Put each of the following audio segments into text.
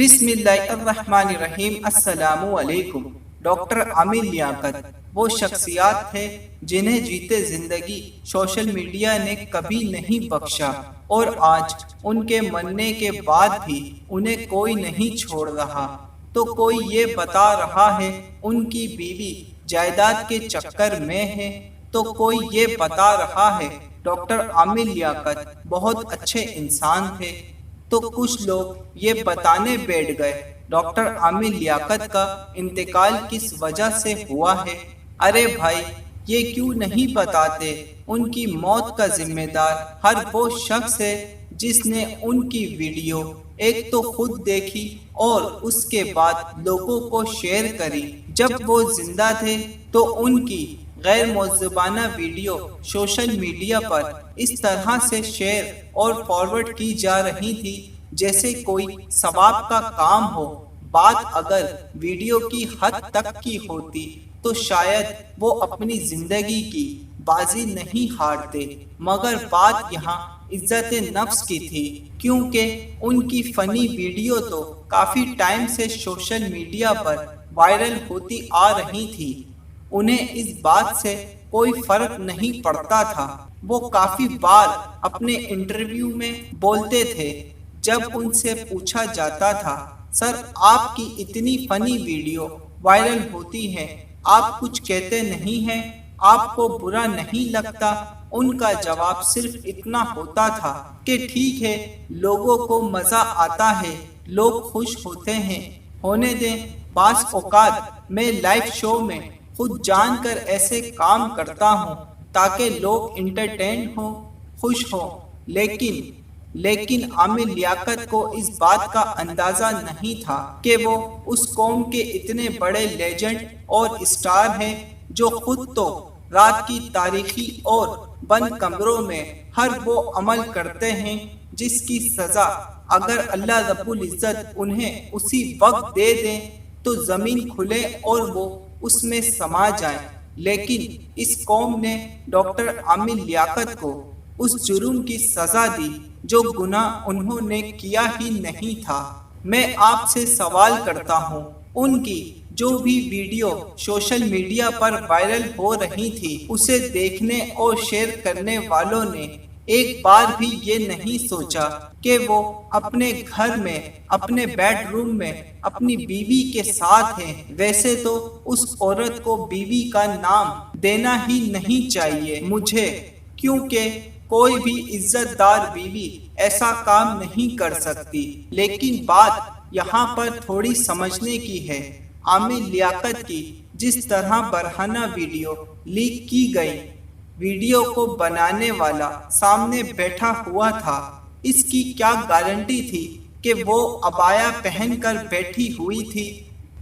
بسم اللہ الرحمن الرحیم۔ السلام علیکم۔ ڈاکٹر عامر لیاقت وہ شخصیات ہے جنہیں جیتے زندگی سوشل میڈیا نے کبھی نہیں بخشا، اور آج ان کے مرنے کے بعد بھی انہیں کوئی نہیں چھوڑ رہا۔ تو کوئی یہ بتا رہا ہے ان کی بیوی جائیداد کے چکر میں ہے، تو کوئی یہ بتا رہا ہے ڈاکٹر عامر لیاقت بہت اچھے انسان تھے، تو کچھ لوگ یہ بتانے بیٹھ گئے ڈاکٹر عامر لیاقت کا انتقال کس وجہ سے ہوا ہے۔ ارے بھائی، یہ کیوں نہیں بتاتے؟ ان کی موت کا ذمہ دار ہر وہ شخص ہے جس نے ان کی ویڈیو ایک تو خود دیکھی اور اس کے بعد لوگوں کو شیئر کری۔ جب وہ زندہ تھے تو ان کی غیر معذبانہ ویڈیو سوشل میڈیا پر اس طرح سے شیئر اور فارورڈ کی جا رہی تھی جیسے کوئی ثواب کا کام ہو۔ بات اگر ویڈیو کی حد تک کی ہوتی تو شاید وہ اپنی زندگی کی بازی نہیں ہارتے، مگر بات یہاں عزت نفس کی تھی، کیونکہ ان کی فنی ویڈیو تو کافی ٹائم سے سوشل میڈیا پر وائرل ہوتی آ رہی تھی۔ انہیں اس بات سے کوئی فرق نہیں پڑتا تھا۔ وہ کافی بار اپنے انٹرویو میں بولتے تھے، جب ان سے پوچھا جاتا تھا سر آپ کی اتنی فنی ویڈیو وائرل ہوتی ہے، آپ کچھ کہتے نہیں ہیں، آپ کو برا نہیں لگتا؟ ان کا جواب صرف اتنا ہوتا تھا کہ ٹھیک ہے، لوگوں کو مزہ آتا ہے، لوگ خوش ہوتے ہیں، ہونے دیں۔ بعض اوقات میں لائیو شو میں خود جان کر ایسے کام کرتا ہوں تاکہ لوگ انٹرٹین ہوں، خوش ہوں، لیکن عامر لیاقت کو اس بات کا اندازہ نہیں تھا کہ وہ اس قوم کے اتنے بڑے لیجنڈ اور اسٹار ہیں جو خود تو رات کی تاریکی اور بند کمروں میں ہر وہ عمل کرتے ہیں جس کی سزا اگر اللہ رب العزت انہیں اسی وقت دے دیں تو زمین کھلے اور وہ اس میں سما جائیں، لیکن اس قوم نے ڈاکٹر عامر لیاقت کو اس جرم کی سزا دی جو گناہ انہوں نے کیا ہی نہیں تھا۔ میں آپ سے سوال کرتا ہوں، ان کی جو بھی ویڈیو سوشل میڈیا پر وائرل ہو رہی تھی اسے دیکھنے اور شیئر کرنے والوں نے ایک بار بھی یہ نہیں سوچا کہ وہ اپنے گھر میں اپنے بیڈ روم میں اپنی بیوی کے ساتھ ہیں؟ ویسے تو اس عورت کو بیوی کا نام دینا ہی نہیں چاہیے مجھے، کیونکہ کوئی بھی عزت دار بیوی ایسا کام نہیں کر سکتی۔ لیکن بات یہاں پر تھوڑی سمجھنے کی ہے۔ عامر لیاقت کی جس طرح برہنہ ویڈیو لیک کی گئی، ویڈیو کو بنانے والا سامنے بیٹھا ہوا تھا، اس کی کیا گارنٹی تھی کہ وہ عبایا پہن کر بیٹھی ہوئی تھی؟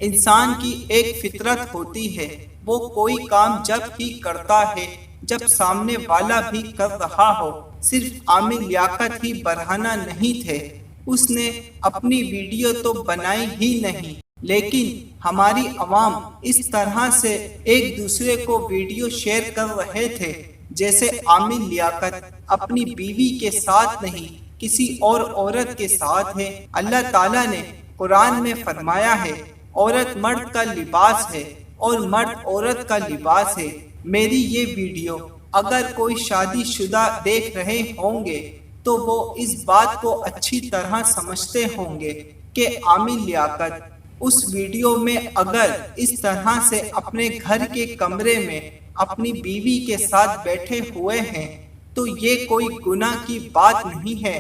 انسان کی ایک فطرت ہوتی ہے، وہ کوئی کام جب ہی کرتا ہے جب سامنے والا بھی کر رہا ہو۔ صرف عامر لیاقت ہی برہنہ نہیں تھے، اس نے اپنی ویڈیو تو بنائی ہی نہیں، لیکن ہماری عوام اس طرح سے ایک دوسرے کو ویڈیو شیئر کر رہے تھے جیسے عامر لیاقت اپنی بیوی کے ساتھ نہیں کسی اور عورت کے ساتھ ہے۔ اللہ تعالیٰ نے قرآن میں فرمایا ہے، عورت مرد کا لباس ہے اور مرد عورت کا لباس ہے۔ میری یہ ویڈیو اگر کوئی شادی شدہ دیکھ رہے ہوں گے تو وہ اس بات کو اچھی طرح سمجھتے ہوں گے کہ عامر لیاقت اس ویڈیو میں اگر اس طرح سے اپنے گھر کے کمرے میں اپنی بیوی کے ساتھ بیٹھے ہوئے ہیں تو یہ کوئی گناہ کی بات نہیں ہے۔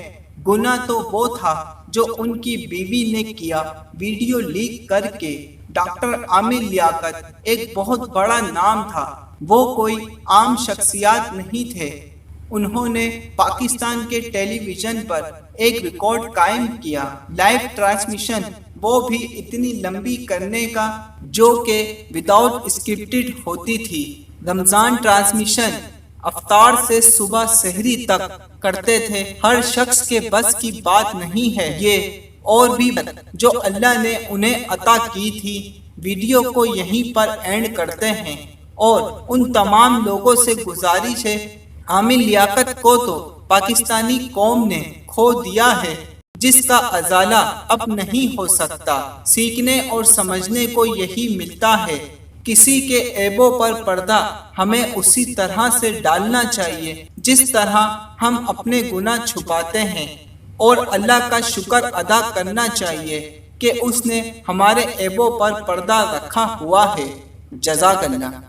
گناہ تو وہ تھا جو ان کی بیوی نے کیا ویڈیو لیک کر کے۔ ڈاکٹر عامر لیاقت ایک بہت بڑا نام تھا، وہ کوئی عام شخصیات نہیں تھے۔ انہوں نے پاکستان کے ٹیلی ویژن پر ایک ریکارڈ قائم کیا، لائیو ٹرانسمیشن، وہ بھی اتنی لمبی کرنے کا جو کہ وداؤٹ اسکرپٹڈ ہوتی تھی۔ رمضان ٹرانسمیشن افطار سے صبح سحری تک کرتے تھے۔ ہر شخص کے بس کی بات نہیں ہے یہ، اور بھی جو اللہ نے انہیں عطا کی تھی۔ ویڈیو کو یہیں پر اینڈ کرتے ہیں اور ان تمام لوگوں سے گزارش ہے، عامر لیاقت کو تو پاکستانی قوم نے کھو دیا ہے۔ جس کا ازالہ اب نہیں ہو سکتا۔ سیکھنے اور سمجھنے کو یہی ملتا ہے۔ کسی کے عیبوں پر پردہ ہمیں اسی طرح سے ڈالنا چاہیے جس طرح ہم اپنے گناہ چھپاتے ہیں، اور اللہ کا شکر ادا کرنا چاہیے کہ اس نے ہمارے عیبوں پر پردہ رکھا ہوا ہے۔ جزاک اللہ۔